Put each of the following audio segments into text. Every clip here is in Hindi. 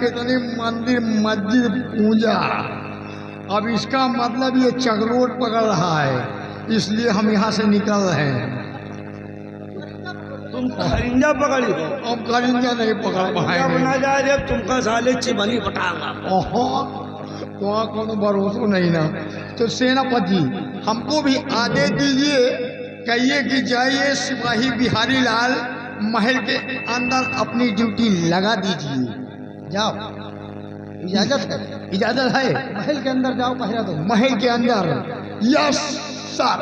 कितनी मंदिर मस्जिद पूजा। अब इसका मतलब ये चकरोट पकड़ रहा है, इसलिए हम यहाँ से निकल रहे हैं। तुम खरिंजा पकड़ी हो? अब खरिंजा नहीं पकड़ पाएंगे। ना जाए जब तुमका साले चिमनी पटांगा। ओहो, तो कोनो भरोसा नहीं ना। तो सेनापति हमको भी आदेश दीजिए, कहिए कि जाइए सिपाही बिहारी लाल महल के अंदर अपनी ड्यूटी लगा दीजिए। जाओ, इजाजत है? इजाजत है? महल के अंदर जाओ, पहरा दो। महल के अंदर? Yes sir.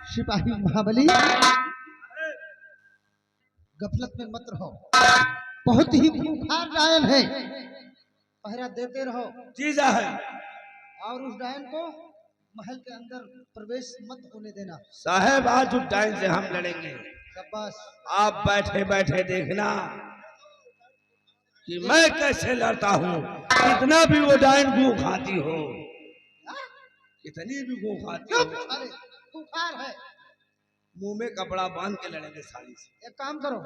सिपाही महाबली, गफलत में मत रहो, बहुत ही खूंखार डायन है, पहरा देते रहो। चीजा है। और उस डायन को महल के अंदर प्रवेश मत होने देना। साहब आज उस डायन से हम लड़ेंगे। शाबाश। आप बैठे बैठे देखना कि मैं कैसे लड़ता हूँ। कितना भी वो डायन गू खाती हो, कितनी भी गू खाती हो, अरे खूंखार है। मुंह में कपड़ा बांध के लड़ेंगे साली से। एक काम करो,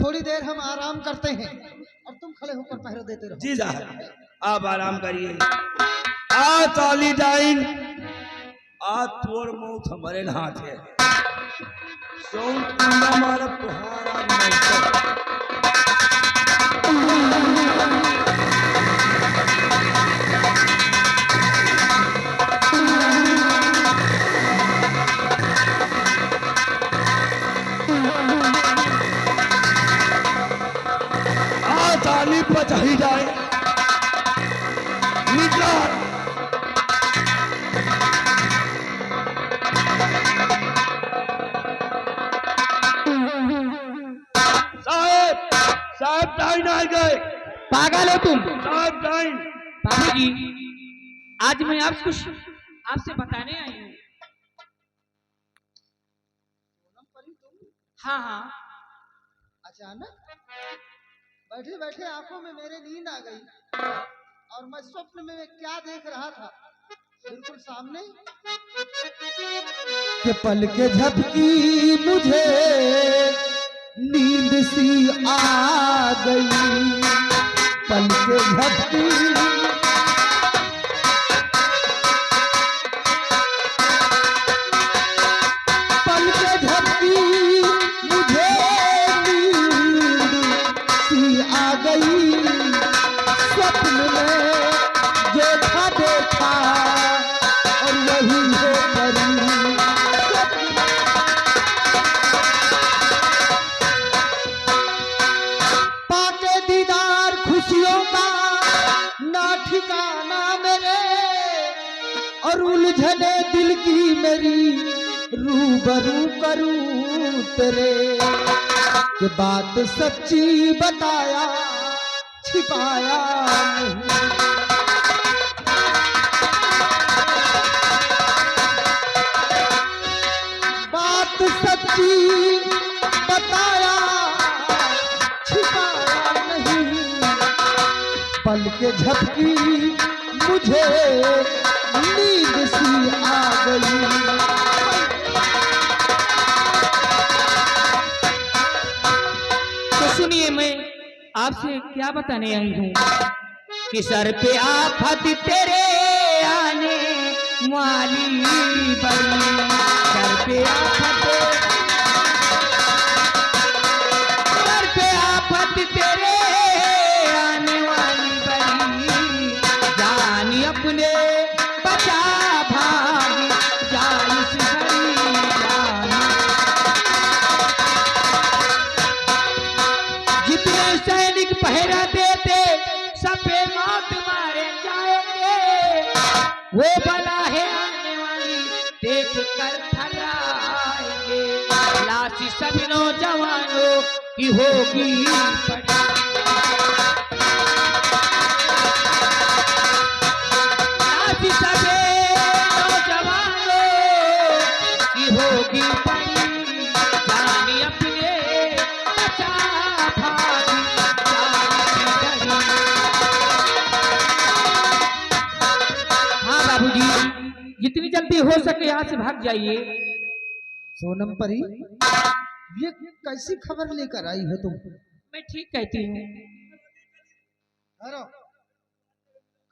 थोड़ी देर हम आराम करते हैं और तुम खड़े होकर पहरा देते रहो। जी साहब आप आराम करिए। आ ताली डाइन, आ तोर मौत हमारे हाथ है। सोन कुंडा मारा तुहारा मौत। आ ताली बचाई जाए निकाल। साहब डाइन आ गए। पागल हो तुम? साहब डाइन। बाबूजी, आज मैं आपसे बताने आई हूँ। हाँ हाँ। अचानक बैठे बैठे आंखों में मेरे नींद आ गई और मैं स्वप्न में क्या देख रहा था, बिल्कुल सामने के पल के झपकी मुझे नींद सी आ गई, पल के झपकी और उलझने दिल की मेरी रूबरू करूं तेरे, कि बात सच्ची बताया छिपाया नहीं। बात सच्ची बताया छिपाया नहीं, पल के झपकी मुझे नींद सी आ गई। तो सुनिए, मैं आपसे क्या बताने आई हूँ कि सर पे आफत तेरे आने वाली बड़ी, सर पे आफत तेरे आने वाली बड़ी, जानी अपने बचा भागी जान से घड़ी जान। जितने सैनिक पहरा देते सब पे मौत मारे जाएंगे, वो बला है आने वाली देख कर थर्राएंगे, लाश सभी नौजवानों की होगी पड़ी। होगी पड़ी, जानी अपने बचा भागी जान। हाँ बाबूजी, जितनी जल्दी हो सके यहाँ से भाग जाइए, सोनम परी, ये कैसी खबर लेकर आई हो तुम? मैं ठीक कहती हूँ। ठहरो,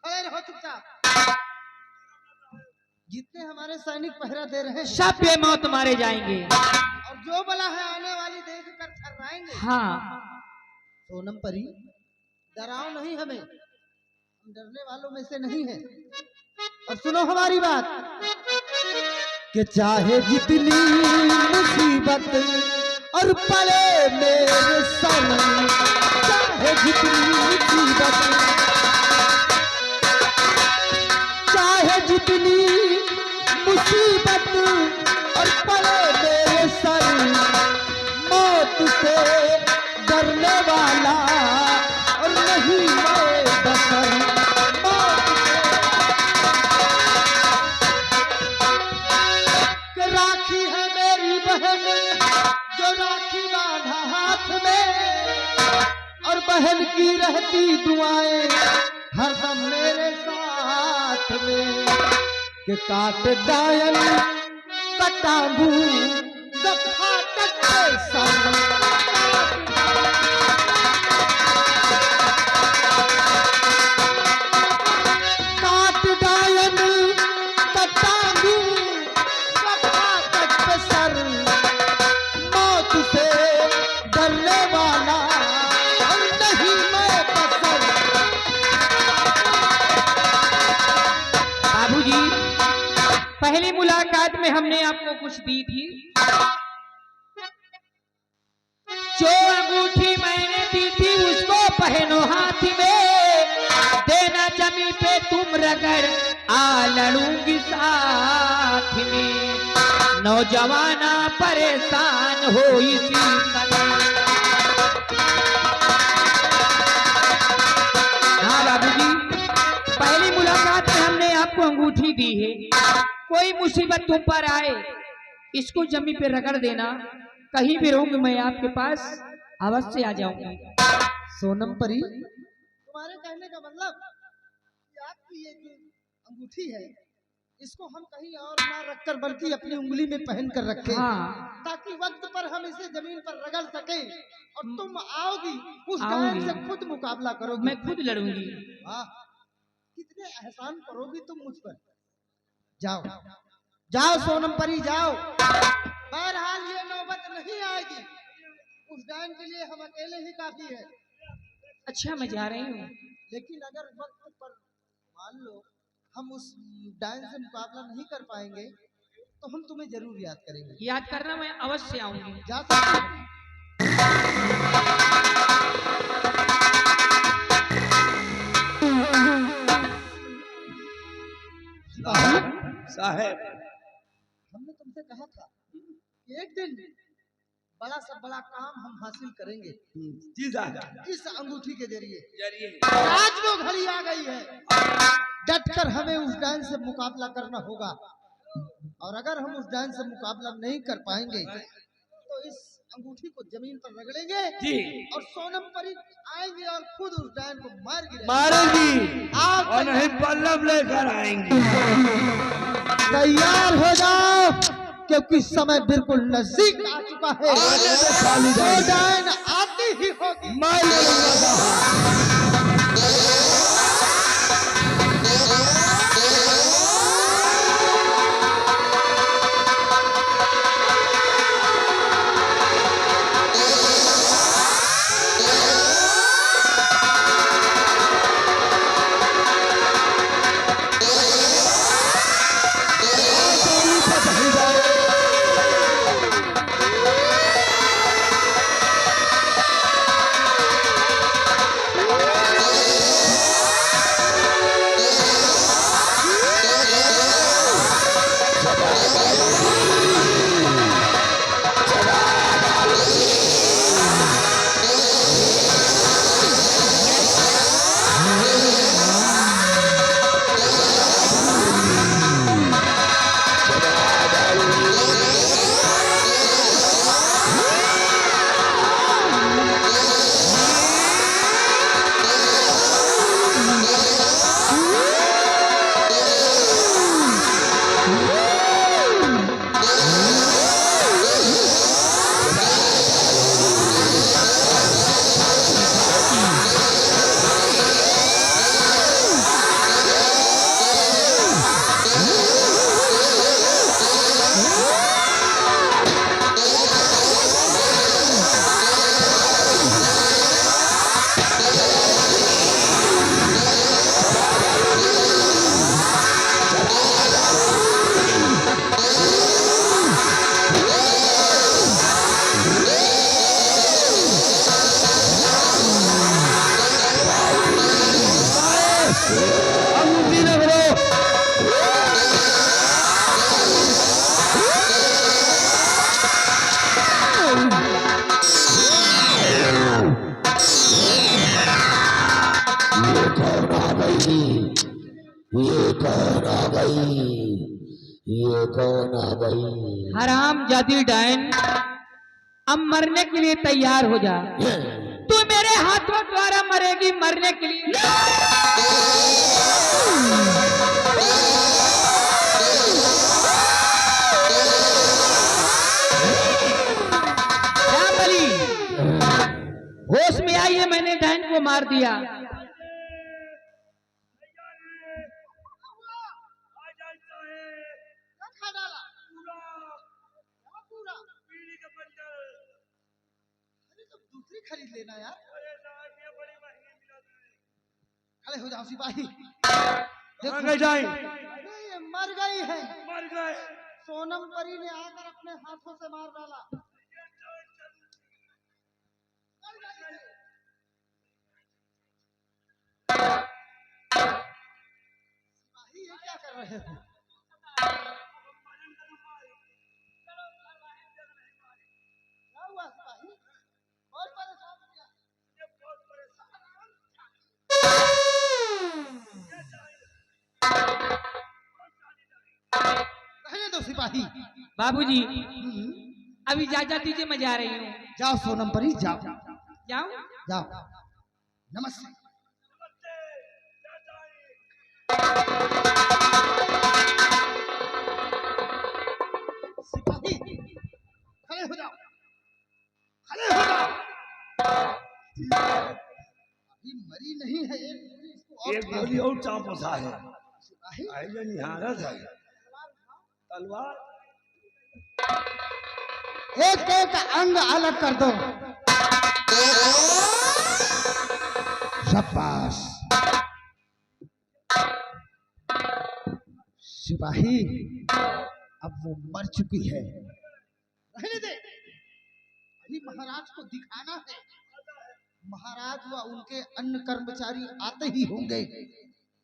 खड़े रहो चुपचाप। जितने हमारे सैनिक पहरा दे रहे हैं सब बेमौत मारे जाएंगे। और जो बला है आने वाली देख कर थर्राएंगे। हाँ, सोनम परी, डराओ नहीं हमें, हम डरने वालों में से नहीं हैं। और सुनो हमारी बात कि चाहे जितनी मुसीबत और पले मेरे सर, चाहे जितनी मुसीबत, चाहे जितनी मुसीबत और पले मेरे सर, मौत से डरने वाला और नहीं मैं बसर, मौत से राखी है मेरी बहन जो राखी बांधा हाथ में, और बहन की रहती दुआएं हरदम मेरे साथ में, कि काट डायल कटाबू दफा तक के संग, काट डायल कटाबू दफा तक के सर, मौत से डरने वाला और नहीं मैं बसर। बाबूजी, पहली मुलाकात में हमने आपको कुछ दी थी। जो अंगूठी मैंने दी थी उसको पहनो हाथ में, देना जमी पे तुम रगड़ आ लड़ूंगी साथ में, नौजवाना परेशान हो इसी समय। हाँ बाबूजी, पहली मुलाकात में हमने आपको अंगूठी दी है। कोई मुसीबत तुम पर आए, इसको जमी पे रगड़ देना, कहीं भी रहूंगी मैं आपके पास अवश्य आ जाऊंगी। सोनम परी, तुम्हारे कहने का मतलब कि आपकी ये जो अंगूठी है इसको हम कहीं और ना रखकर बल्कि अपनी उंगली में पहन कर रखें। हाँ, ताकि वक्त पर हम इसे जमीन पर रगड़ सके और तुम आओगी उस आऊंगी। गायन से खुद मुकाबला करोगी। मैं खुद लड़ूंगी। वाह, कितने एहसान करोगी तुम मुझ पर। जाओ जाओ सोनम परी जाओ, बहरहाल ये नौबत नहीं आएगी, उस गायन के लिए हम अकेले ही काफी है। अच्छा, मैं जा रही हूँ। लेकिन अगर वक्त पर मान लो हम उस डायन से मुकाबला नहीं कर पाएंगे तो हम तुम्हें जरूर याद करेंगे। याद करना, मैं अवश्य आऊंगी। जा सकते हो। साहेब, हमने तुमसे कहा था कि एक दिन बड़ा से बड़ा काम हम हासिल करेंगे जी साहब, इस अंगूठी के जरिए। जरिए आज वो घड़ी आ गई है, डटकर हमें उस डायन से मुकाबला करना होगा। और अगर हम उस डायन से मुकाबला नहीं कर पाएंगे तो इस अंगूठी को जमीन पर रगड़ेंगे जी, और सोनम परी आएंगे और खुद उस डायन को मार गिरेंगे। मारेंगी आप और नहीं पल्लव लेकर आएंगी। तैयार हो जाओ, क्योंकि समय बिल्कुल नजदीक आ चुका है। आने तो खाली वो जाएगी। डायन आती ही होगी। मैं लड़ूंगा। कौन आ गई? ये कौन आ गई? हराम जादी डायन, अब मरने के लिए तैयार हो जा। तू मेरे हाथों द्वारा मरेगी, मरने के लिए। रामबली, होश में आइए, मैंने डायन को मार दिया। दूसरी खरीद लेना यार। खड़े हो जाओ सिपाही। गई डाइन? अरे ये मर गई है। मर गए? सोनम परी ने आकर अपने हाथों से मार डाला। सिपाही ये क्या कर रहे हो? क्या हुआ सिपाही? बहुत परेशान हो गया। रहने दो सिपाही। बाबूजी, अब इजाजत दीजिए, मैं जा रही हूँ। जाओ सोनम परी, जाओ जाऊं? जाओ। नमस्ते। सिपाही खड़े हो जाओ, खड़े हो जाओ। अभी मरी नहीं है, एक गोली इसको और एक खा गोली लो। और चापसा है। सिपाही आइए निहारत है तलवार। एक एक अंग अलग कर दो। शाबाश। सिपाही अब वो मर चुकी है। रहने दे, अभी महाराज को दिखाना है। महाराज व उनके अन्य कर्मचारी आते ही होंगे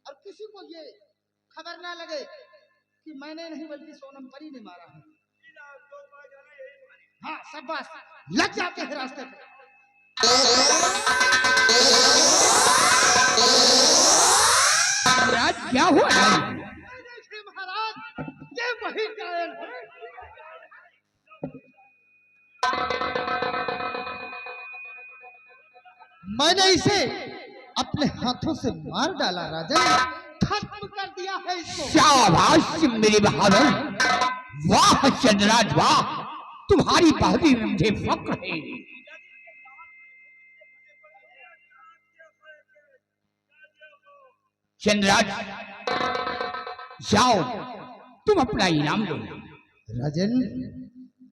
और किसी को ये खबर ना लगे कि मैंने नहीं बल्कि सोनम परी ने मारा है। हाँ शाबाश, लग जाते हैं रास्ते पे। महाराज क्या हुआ? देखिए महाराज, ये वही डायन है। मैंने इसे अपने हाथों से मार डाला राजन, खत्म कर दिया है इसको। शाबाश मेरे बहादुर, वाह चंद्रराज वाह, तुम्हारी बहादुरी में मुझे फक्र है। चंद्रराज जाओ, तुम अपना इनाम लो। राजन,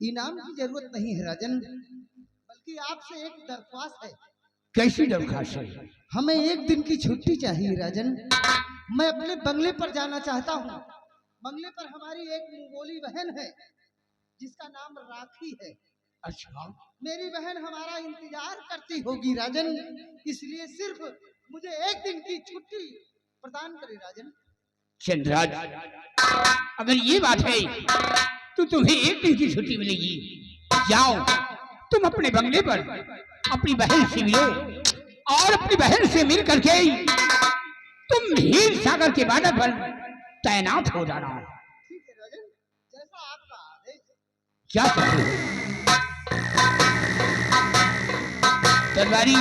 इनाम की जरूरत नहीं है राजन, बल्कि आपसे एक दरख्वास्त है। कैसी दरखास्त है? हमें एक दिन की छुट्टी चाहिए राजन। मैं अपने बंगले पर जाना चाहता हूँ। बंगले पर हमारी एक मंगोली बहन है जिसका नाम राखी है। अच्छा, मेरी बहन हमारा इंतजार करती होगी राजन, इसलिए सिर्फ मुझे एक दिन की छुट्टी प्रदान करे राजन। चंद्रराज अगर ये बात है तो तुम्हें एक दिन की छुट्टी मिलेगी। जाओ, तुम अपने बंगले पर अपनी बहन से मिलो और अपनी बहन से मिल करके तुम हीर सागर के बार्डर पर तैनात हो जाना। ठीक है राजन, जैसा आपका आदेश। क्या करते हो? तलवारी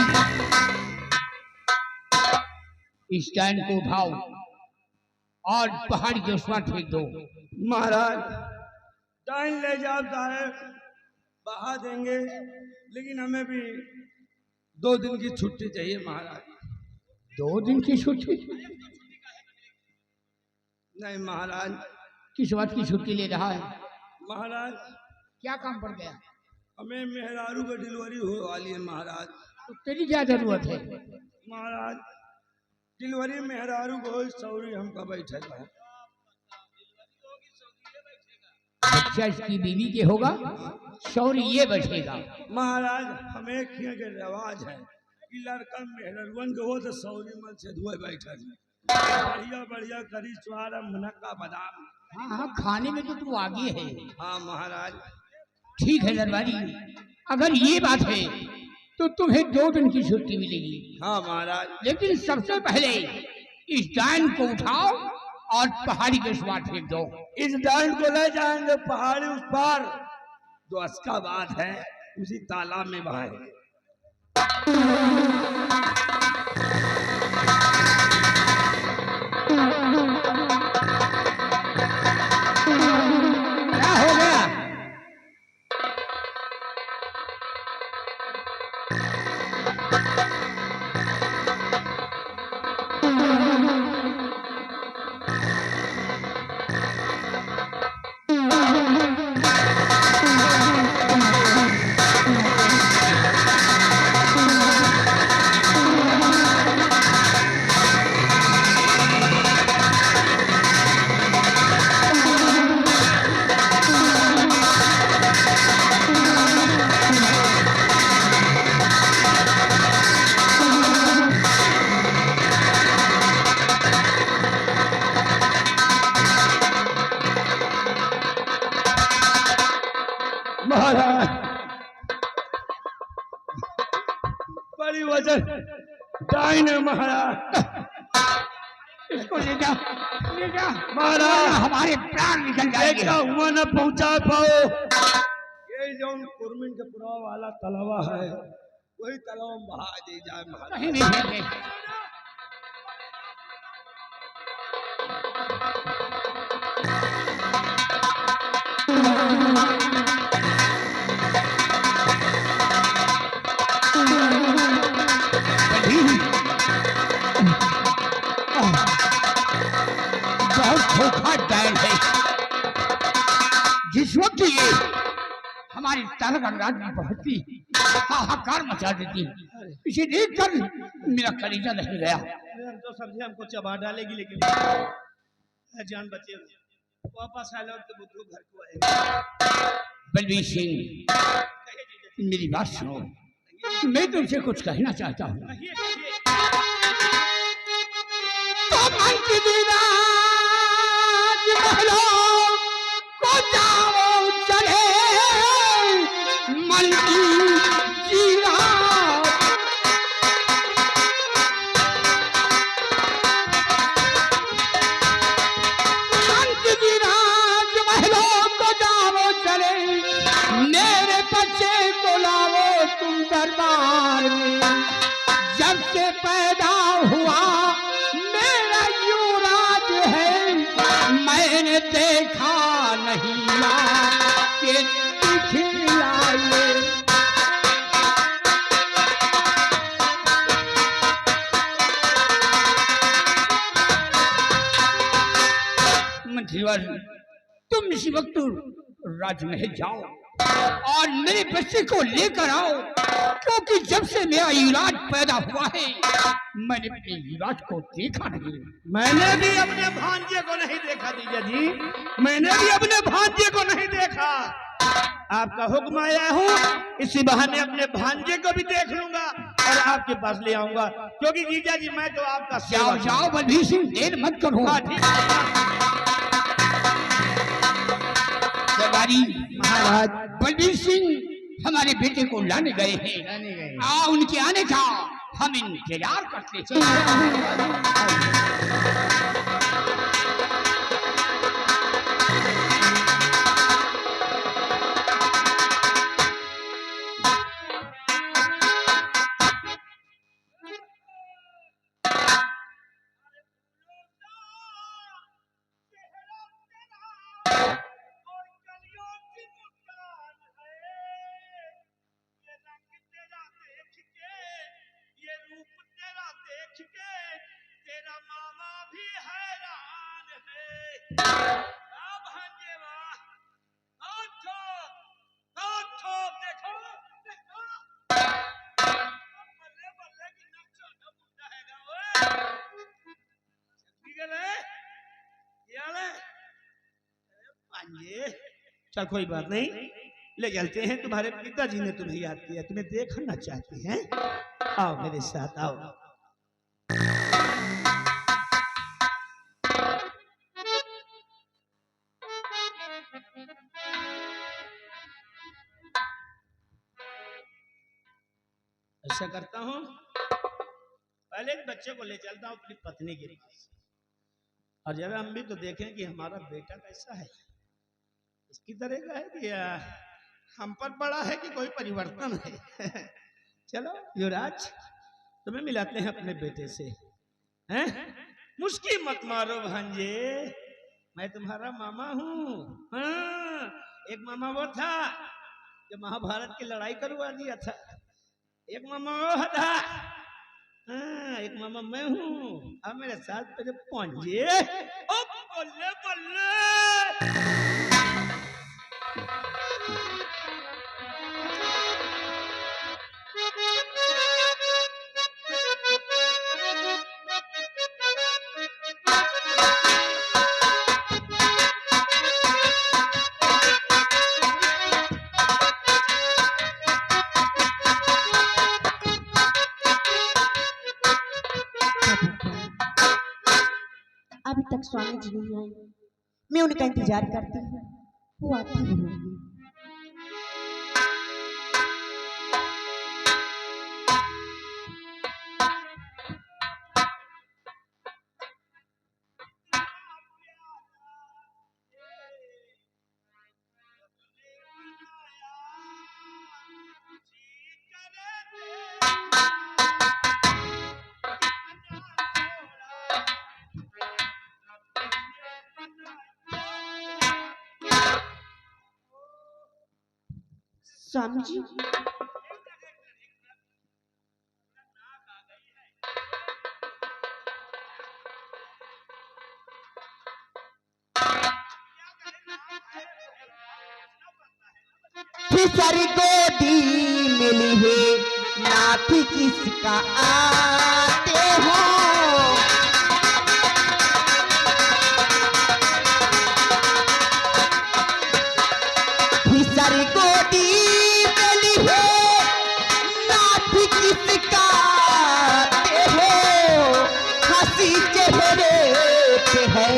स्टैंड को उठाओ और पहाड़ी के उस पर फेंक दो। महाराज डाइन ले जाओ साहब, बहा देंगे, लेकिन हमें भी 2 दिन की छुट्टी चाहिए महाराज। 2 दिन की छुट्टी? नहीं महाराज। किस बात की छुट्टी ले रहा है? महाराज क्या काम पड़ गया? हमें मेहरारू की डिलीवरी हो वाली है महाराज। तो तेरी क्या जरूरत है? महाराज डिलीवरी मेहरारू को सौरी हमका बैठे है। बच्चा इसकी बीवी के होगा, शौरी ये बैठेगा। महाराज हमें खिया के रिवाज है कि लड़का मेहरवन के हो तो सौरी मन से धुए बैठे, बढ़िया बढ़िया करी चुहारा मुनक्का बादाम। हाँ हाँ, खाने में तो तू आगे है। हाँ महाराज। ठीक है दरबारी, अगर ये बात है तो तुम्हें 2 दिन की छुट्टी मिलेगी। हाँ महाराज। लेकिन सबसे पहले इस डायन को उठाओ और पहाड़ी के उस पार फेंक दो। इस डाइन को ले जाएंगे पहाड़ी उस पार, जो अस्काबाद है उसी तालाब में बहाएंगे। क्या हो गया? महाराज बड़ी वजन डाइन है महाराज। इसको ले जा, ले जा। महाराज हमारे प्राण निकल जाएंगे। देखा हुआ न पहुंचा पाओ। ये जो कुरमिन के पुरा वाला तलावा है वही तालाब में बहा दे जाए महाराज। नहीं नहीं नहीं, बहुत धोखा डायल है। जिस वक्त ये हमारी तारगढ़ में पहुंचती हाहाकार मचा देती, इसे देखकर मेरा कलेजा दह गया। हम तो समझे हमको चबा डालेगी, लेकिन जान बचे वापस आ लौट के बुद्धू घर को आएगा। बलवीर सिंह, मेरी बात सुनो, मैं तुमसे कुछ कहना चाहता हूँ। कहिए कहिए। तो मन की विराज महलों को जाओ चले, मन की जीरा मन की विराज महलों को जाओ चले, मेरे बच्चे को लाओ तुम दरबार में। जब से पैदा हुआ मेरा युवराज है, मैंने देखा नहीं कि खिलाए। मंत्रीवर, तुम इसी वक्त राजमहल जाओ और मेरे बच्चे को लेकर आओ, क्योंकि जब से मेरा युवराज पैदा हुआ है मैंने अपने युवराज को देखा नहीं। मैंने भी अपने भांजे को नहीं देखा दीजिए जी, मैंने भी अपने भांजे को नहीं देखा। आपका हुक्म आया हूँ, इसी बहाने अपने भांजे को भी देख लूंगा और आपके पास ले आऊंगा, क्योंकि जीजा जी मैं तो आपका जाओ जाओ बलवीर सिंह, देर मत करो। हाँ ठीक है सरदारी महाराज, बलवीर सिंह हमारे बेटे को लाने गए हैं। उनके आने का हम इंतजार करते हैं। तेरा मामा भी हैरान है। अब भांजे वाह, देखो देखो, बल्ले बल्ले की नक्शा न बुझा हैगा ओए। ठीक है यार, भांजे चल कोई बात नहीं, ले चलते हैं। तुम्हारे पिताजी ने तुम्हें याद किया, तुम्हें देखना चाहते हैं। आओ मेरे साथ आओ। ऐसा करता हूं, पहले एक बच्चे को ले चलता हूं अपनी पत्नी के पास, और जरा हम भी तो देखें कि हमारा बेटा कैसा है, इसकी तरह का है कि हम पर बड़ा है कि कोई परिवर्तन है। चलो युवराज, तुम्हें मिलाते हैं अपने बेटे से। हैं? मुश्किल मत मारो भांजे, मैं तुम्हारा मामा हूँ। हाँ, एक मामा वो था जो महाभारत की लड़ाई करवा दिया था, एक मामा वो था, हाँ, एक मामा मैं हूँ। अब मेरे साथ तेरे पंजे। ओ बल्ले बल्ले। अभी तक स्वामी जी नहीं आए, मैं उनका इंतजार करती हूँ, वो आती ही होंगी। स्वामी जी, फिसर गोदी मिली है नाथ किसका आते हो। फिसर गोदी मिली है नाथ किसका आते हो। हंसी चेहरे पे है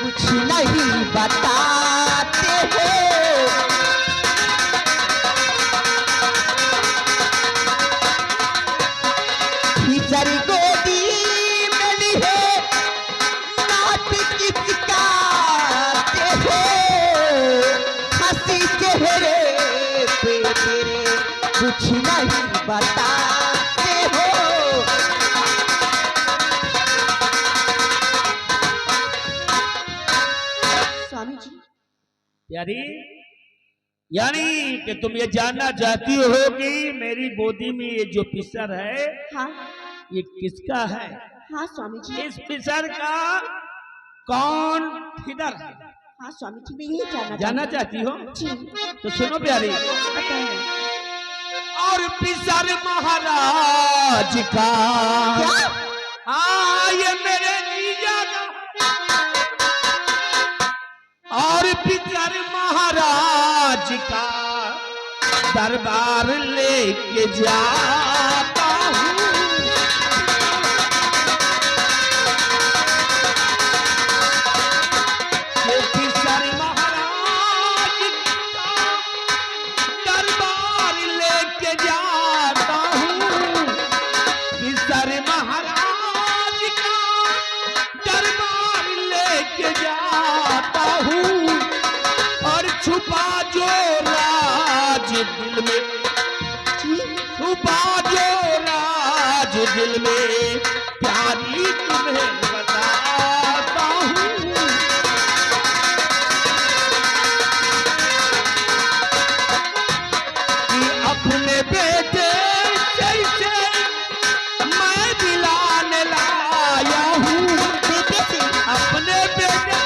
कुछ नहीं बताते हो। फिसर गोदी मिली है नाथ किसका आते हो। हंसी चेहरे पे तेरे कुछ नहीं बताते हो। स्वामी जी, यानी यानी कि तुम ये जानना चाहती हो कि मेरी गोदी में ये जो पिसर है हाँ ये किसका है? हाँ स्वामी जी, इस पिसर का कौन फिदर है? हाँ स्वामी जी, मैं यही जानना चाहती हो? जी तो सुनो प्यारी, बताइए। और पिसर महाराज का, क्या? हाँ ये मेरे जीजा का, और पिसर महाराज का दरबार लेके जाता हूँ। ये पिसर महाराज का दरबार लेके जाता हूँ। पिसर महाराज का दरबार लेके जाता हूँ। और छुपा जो राज दिल में, छुपा जो राज दिल में, प्यारी तुम्हें बताता हूँ। कि अपने बेटे जैसे मैं दिलाने लाया हूँ। बेटे से अपने बेटे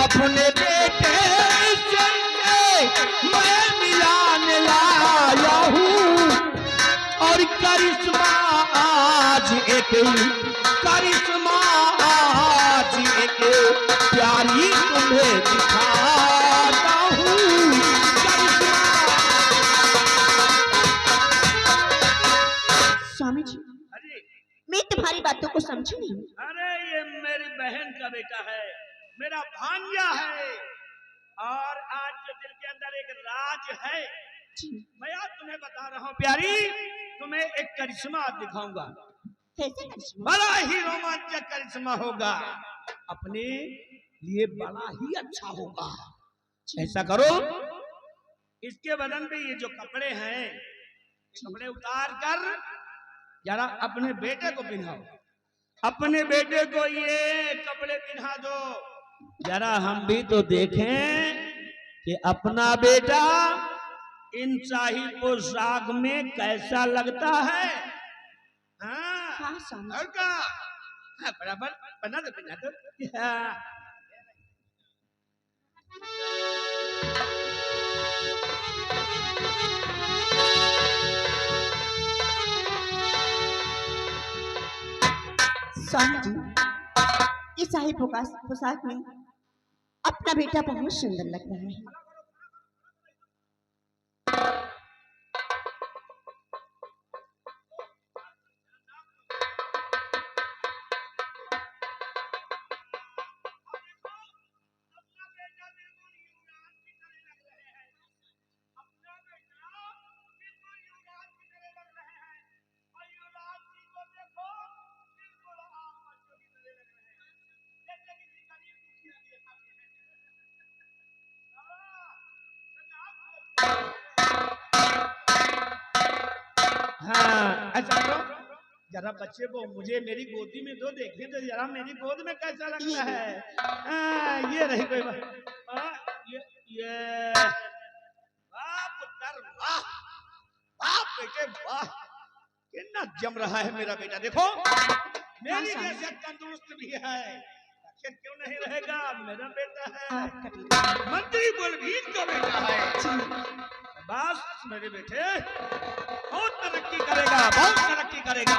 अपने बेटे से मैं मिलाने लाया हूँ। और करिश्मा आज एक, करिश्मा आज एक प्यारी तुम्हें दिखाता हूँ। करिश्मा। स्वामी जी, अरे मैं तुम्हारी बातों को समझी नहीं। अरे ये मेरी बहन का बेटा है, मेरा भांजा है, और आज जो दिल के अंदर एक राज है, जी मैं आज तुम्हें बता रहा हूँ प्यारी। तुम्हें एक करिश्मा दिखाऊंगा, कैसे करिश्मा? बड़ा ही रोमांचक करिश्मा होगा, अपने लिए बड़ा ही अच्छा होगा। ऐसा करो, इसके बदन पे ये जो कपड़े हैं, ये कपड़े उतार कर जरा अपने बेटे को पहनाओ, अपने बेटे को ये कपड़े पहना दो, जरा हम भी तो देखें कि अपना बेटा इन शाही पोशाक में कैसा लगता है। हाँ, हाँ स्वामी और का हाँ, बराबर बना दो। हाँ। स्वामी जी, इस शाही पोशाक में अपना बेटा बहुत सुंदर लग रहा है। हाँ, ऐसा करो, जरा बच्चे को मुझे मेरी गोदी में दो, देखिए तो जरा मेरी गोद में कैसा लगता है। ये रही कोई बात। ये वाह पुत्र वाह, वाह बेटे वाह, कितना जम रहा है मेरा बेटा। देखो मेरी जैसा तंदुरुस्त भी है, आखिर क्यों नहीं रहेगा, मेरा बेटा है, मंत्री बलबीर का बेटा है। बस मेरे बेटे बहुत तरक्की करेगा, बहुत तरक्की करेगा।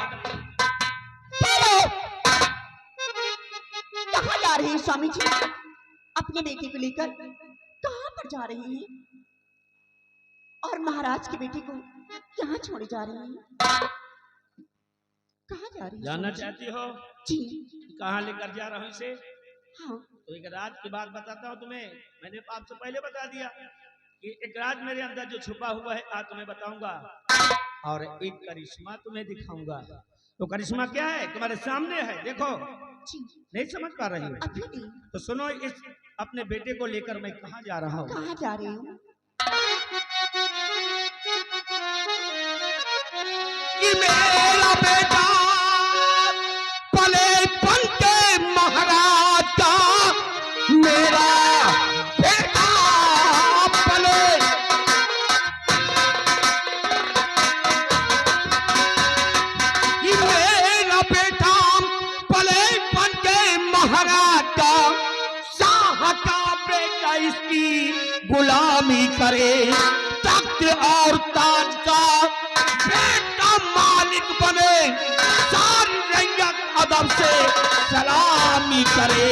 कहाँ जा रहे हैं स्वामी जी? अपने बेटे को लेकर कहाँ पर जा रहे हैं? और महाराज के बेटे को यहाँ छोड़े जा रहे हैं? कहाँ जा रही हैं? जानना चाहती हो जी कहाँ लेकर जा रहा हूँ इसे? हाँ। तो एक राज की बात बताता हूँ तुम्हें, मैंने आपसे पहले बता दिया कि एक राज मेरे अंदर जो छुपा हुआ है आज तुम्हें बताऊंगा, और एक करिश्मा तुम्हें दिखाऊंगा। तो करिश्मा क्या है? तुम्हारे सामने है, देखो। जी नहीं समझ पा रही हो अभी नहीं। तो सुनो, इस अपने बेटे को लेकर मैं कहाँ जा रहा हूँ। कहाँ जा रही हूँ? कि मेरा बेटा पले पल के महाराज का, मेरा बेटा पले कि मेरा बेटा पले पल के महाराज का, शाह का बेटा इसकी गुलामी करे, तख्त और ताज का बेटा मालिक बने, सारी रंगत अदब से सलामी करे।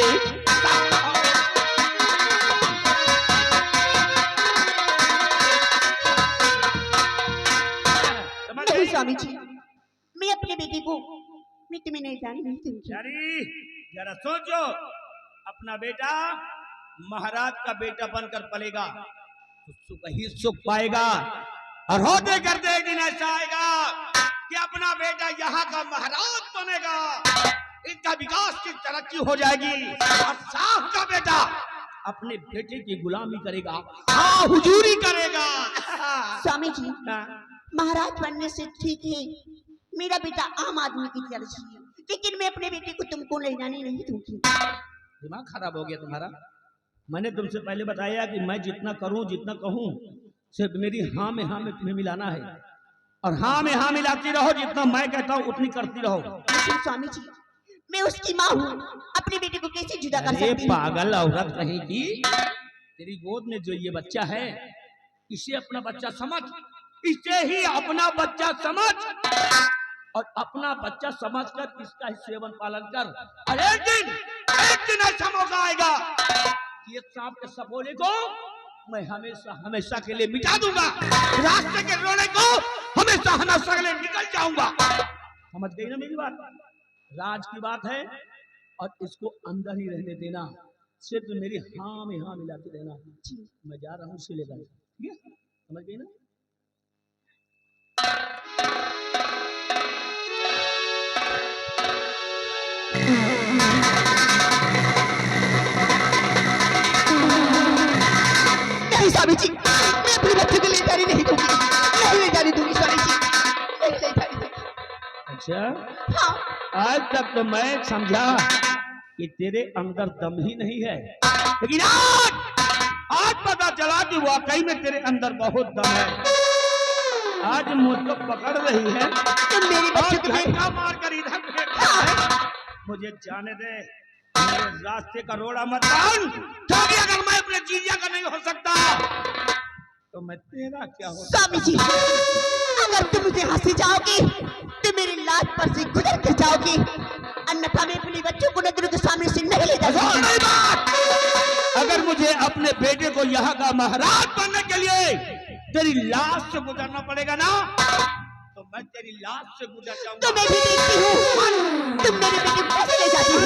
समझ नहीं गई? स्वामी जी, मैं अपने बेटे को मिट्टी में नहीं जाने नहीं दूंगी। यारी जरा सोचो, अपना बेटा महाराज का बेटा बनकर पलेगा तो सुख ही सुख पाएगा, और होते करते एक दिन ऐसा आएगा कि अपना बेटा यहाँ का महाराज बनेगा, इनका विकास की तरक्की हो जाएगी, और साहब का बेटा अपने बेटे की गुलामी करेगा, हाँ हुजूरी करेगा। स्वामी जी, हाँ। महाराज बनने से ठीक है मेरा बेटा आम आदमी की तरह जिए, लेकिन मैं अपने बेटे को तुमको ले जाने नहीं दूंगी। दिमाग खराब हो गया तुम्हारा? मैंने तुमसे पहले बताया कि मैं जितना करूं जितना कहूं सिर्फ मेरी हाँ में तुम्हें मिलाना है, और हाँ में हाँ मिलाती रहो, जितना मैं कहता हूँ उतनी करती रहो। लेकिन स्वामी जी, मैं उसकी माँ हूँ, अपने बेटे को कैसे जुदा कर अरे सकती हूँ? पागल औरत कहेगी, तेरी गोद में जो ये बच्चा है इसे अपना बच्चा समझ, इसे ही अपना बच्चा समझ, और अपना बच्चा समझकर इसका ही सेवन पालन कर। और एक दिन ऐसा मौका आएगा कि ये सांप के सपोले को मैं हमेशा के लिए मिटा दूंगा, रास्ते के रोने को हमेशा के लिए निकल जाऊंगा। समझ गई ना मेरी बात? राज की बात है, और इसको अंदर ही रहने देना, सिर्फ मेरी हाँ में हाँ मिलाते रहना। मैं जा रहा हूँ इसे लेकर, ठीक है? समझ गई ना? नहीं स्वामी जी, मैं अपने बच्चे को ले जाने नहीं दूंगी, नहीं ले जाने दूंगी स्वामी जी, नहीं ले जाने दूंगी। अच्छा, हाँ, आज तक तो मैं समझा कि तेरे अंदर दम ही नहीं है, लेकिन आज पता चला कि वाकई में तेरे अंदर बहुत दम है। आज मुझको पकड़ रही है तुम मेरे बच्चे को ले धक्का मार कर इधर फेंकता है। मुझे जाने दे, मेरे रास्ते का रोड़ा मत बांध, क्योंकि अगर मैं अपने जीजा का नहीं हो सकता तो मैं तेरा क्या हो। स्वामी जी, अगर तुम मुझे हंसी जाओगी तो मेरी लाश पर से गुजर कर जाओगी, अन्यथा मैं अपने बच्चों को नजरों के सामने से नहीं ले जाऊंगी। अगर मुझे अपने बेटे को यहाँ का महाराज बनने के लिए तेरी लाश से गुजरना पड़ेगा ना, तो मैं तेरी लाश से गुजर जाऊंगा। तो मैं भी देखती हूँ तुम मेरे बेटे को कैसे ले जाती हो।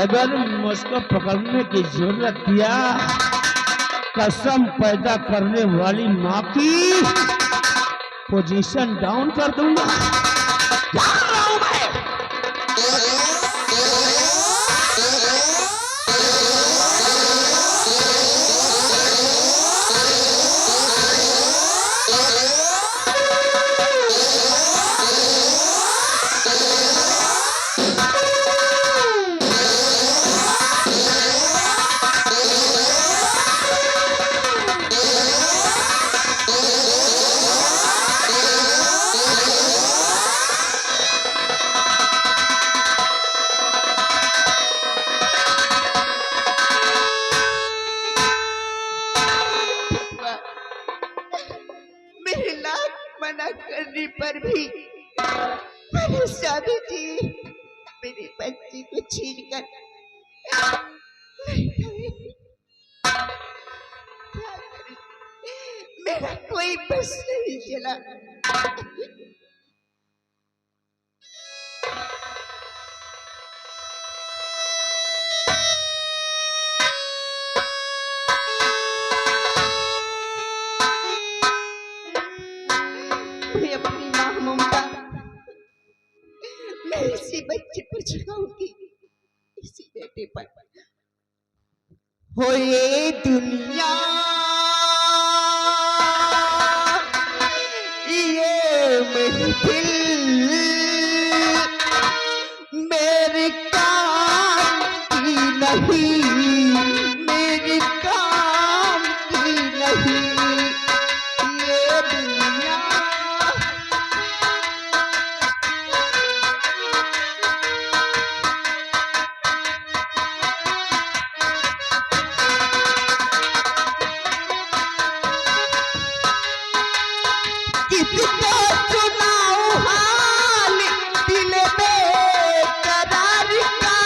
अगर मुझको पकड़ने की जरूरत किया, कसम पैदा करने वाली माँ की पोजीशन डाउन कर दूंगा। जान रहा हूं मैं। मेरे लाख मना करने पर भी मेरे स्वामी जी मेरे बच्चे को छीन कर नहीं गए। क्या करूं? मेरा कोई बस नहीं चला। मैं अपनी माँ ममता मैं इसी बच्चे पर छुड़ाऊंगी, इसी बेटे पर। हो ये दुनिया ये महफिल मेरे काम की नहीं, मेरे काम की नहीं। ये दुनिया किसको सुनाऊं हाल दिल में करार का।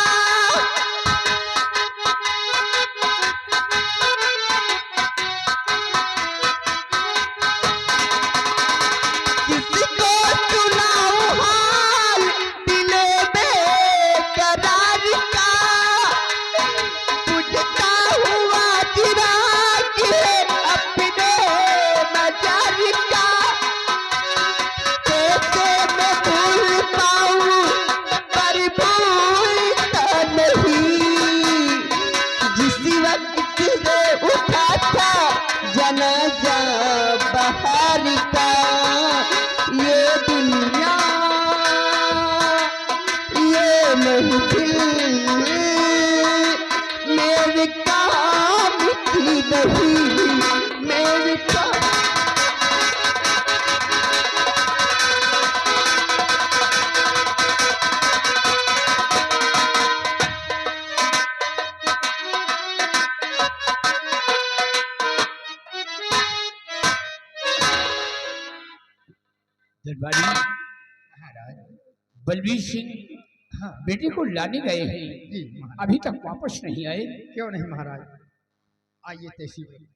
महफिल मेरे काम की नहीं, मेरे काम। दरबारी बलबीर सिंह बेटे को लाने गए हैं, जी महाराज। अभी तक वापस नहीं आए। क्यों नहीं महाराज, आइए तहसील में।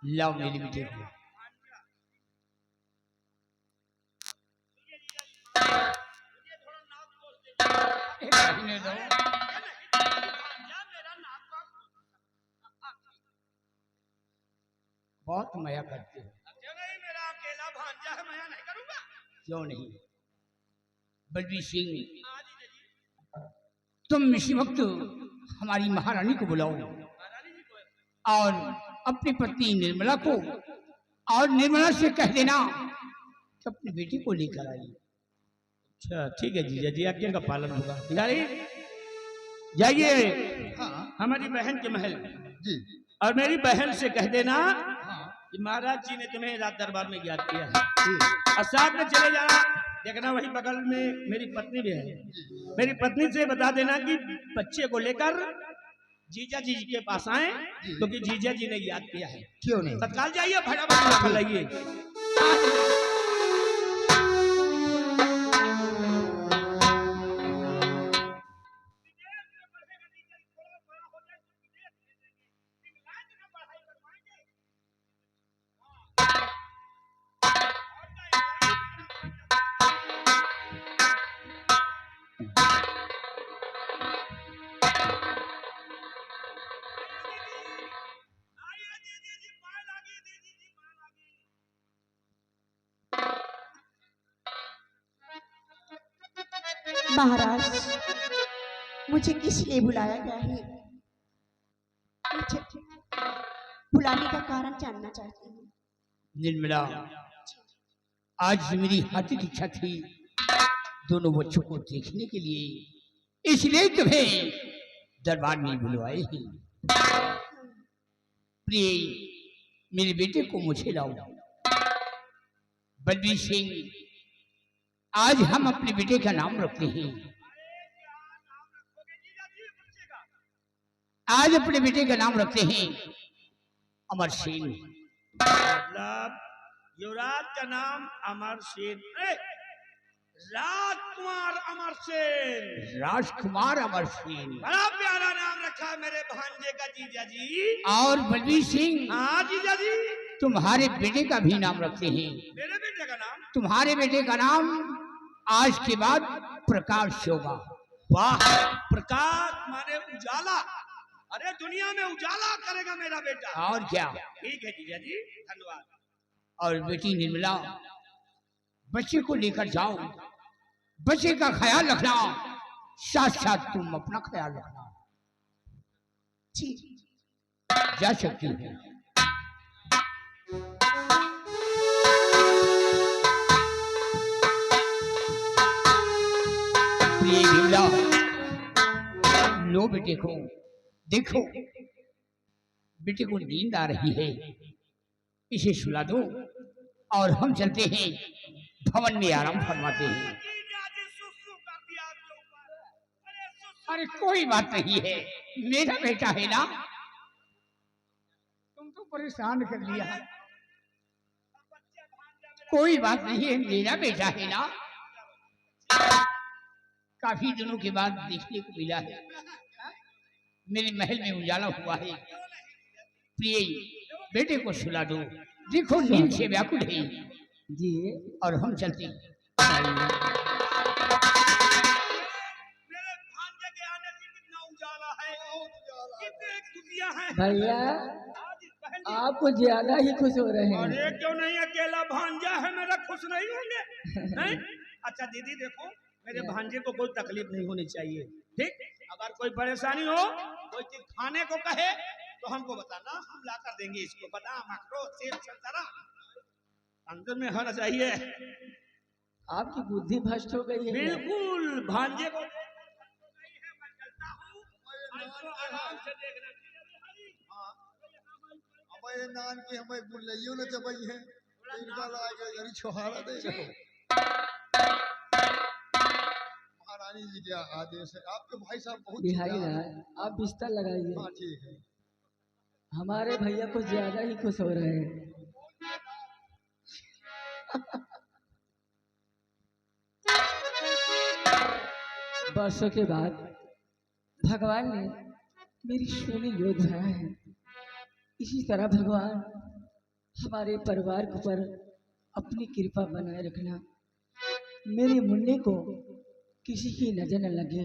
लाओ मेरे बेटे को। रहने दो। बहुत माया करते हो। मेरा अकेला भांजा है, मैं नहीं करूंगा। क्यों नहीं? बलबीर सिंह, तुम इसी वक्त हमारी महारानी को बुलाओ और अपनी पत्नी निर्मला को, और निर्मला से कह देना कि अपने बेटे को लेकर आई। अच्छा ठीक है जीजा जी, आज्ञा का पालन होगा। जाइए हाँ हमारी बहन के महल, जी। और मेरी बहन से कह देना हाँ कि महाराज जी ने तुम्हें रात दरबार में ज्ञात किया है, जी। और साथ में चले जाना। देखना वही बगल में मेरी पत्नी भी है, मेरी पत्नी से बता देना कि बच्चे को लेकर जीजा जी के पास आए, क्योंकि जीजा जी ने याद किया है। क्यों नहीं? तत्काल जाइए, फटाफट कर लाइए। महाराज, मुझे किस लिए बुलाया गया है? मुझे बुलाने का कारण जानना चाहती हूँ। निर्मला, आज मेरी हाथी की इच्छा थी दोनों बच्चों को देखने के लिए, इसलिए तुम्हें दरबार में बुलवाए हैं। प्रिय, मेरे बेटे को मुझे लाओ। बलबीर सिंह, आज हम अपने बेटे का नाम रखते हैं। आज अपने बेटे का नाम रखते हैं अमर सेन। मतलब युवराज का नाम अमर सेन, राजकुमार अमर सेन। राजकुमार अमर सेन। बड़ा प्यारा नाम रखा है मेरे भांजे का जीजा जी। और बलबीर सिंह, हाँ जीजा जी, तुम्हारे बेटे का भी नाम रखते हैं। मेरे बेटे का नाम? तुम्हारे बेटे का नाम आज के बाद प्रकाश होगा। वाह, प्रकाश माने उजाला। अरे दुनिया में उजाला करेगा मेरा बेटा। और क्या? ठीक है जीजा जी, धन्यवाद। और बेटी निर्मला, बच्चे को लेकर जाओ, बच्चे का ख्याल रखना, साथ साथ तुम अपना ख्याल रखना। जी जा सकती है। प्रिय निर्मला, लो बेटे को, देखो बेटे को नींद आ रही है, इसे सुला दो और हम चलते हैं भवन में आराम फरमाते हैं। अरे कोई बात नहीं है, मेरा बेटा है ना। तुम तो परेशान कर लिया। कोई बात नहीं है, मेरा बेटा है ना। काफी दिनों के बाद देखने को मिला है, मेरे महल में उजाला हुआ है। प्रिय, बेटे को सुला दो, देखो नींद से व्याकुल है जी। और हम चलते हैं। मेरे भांजे के आने से कितना उजाला है, कितने खुशियां हैं। भैया, आज इस बहन जी- आप कुछ ज्यादा ही खुश हो रहे हैं। अरे क्यों नहीं, अकेला भांजा है मेरा, खुश नहीं होंगे? नहीं? अच्छा दीदी देखो, मेरे भांजे को कोई तकलीफ नहीं होनी चाहिए। ठीक, अगर कोई परेशानी हो, कोई चीज खाने को कहे तो हमको बताना, हम ला कर देंगे इसको। बादाम, अखरोट, सेब, संतरा अंदर में होना चाहिए। आपकी बुद्धि भ्रष्ट हो गई है। बिल्कुल, भांजे को मैं चलता हूँ, आपको आराम से देखना। हमें नान की हमें बुलाइयो ना जब है इनका लाएगा यही छोहारा दे रहो। महारानी जी क्या आदेश है? आपके भाई साहब बहुत बिहारी चिल्ला रहे लाल, हैं। आप बिस्तर लगाइए। हाँ ठीक है। हमारे भैया कुछ ज्यादा ही खुश हो रहे हैं। वर्षों के बाद भगवान ने मेरी सोनी गोद भरा है। इसी तरह भगवान हमारे परिवार के ऊपर अपनी कृपा बनाए रखना। मेरे मुन्ने को किसी की नजर न लगे।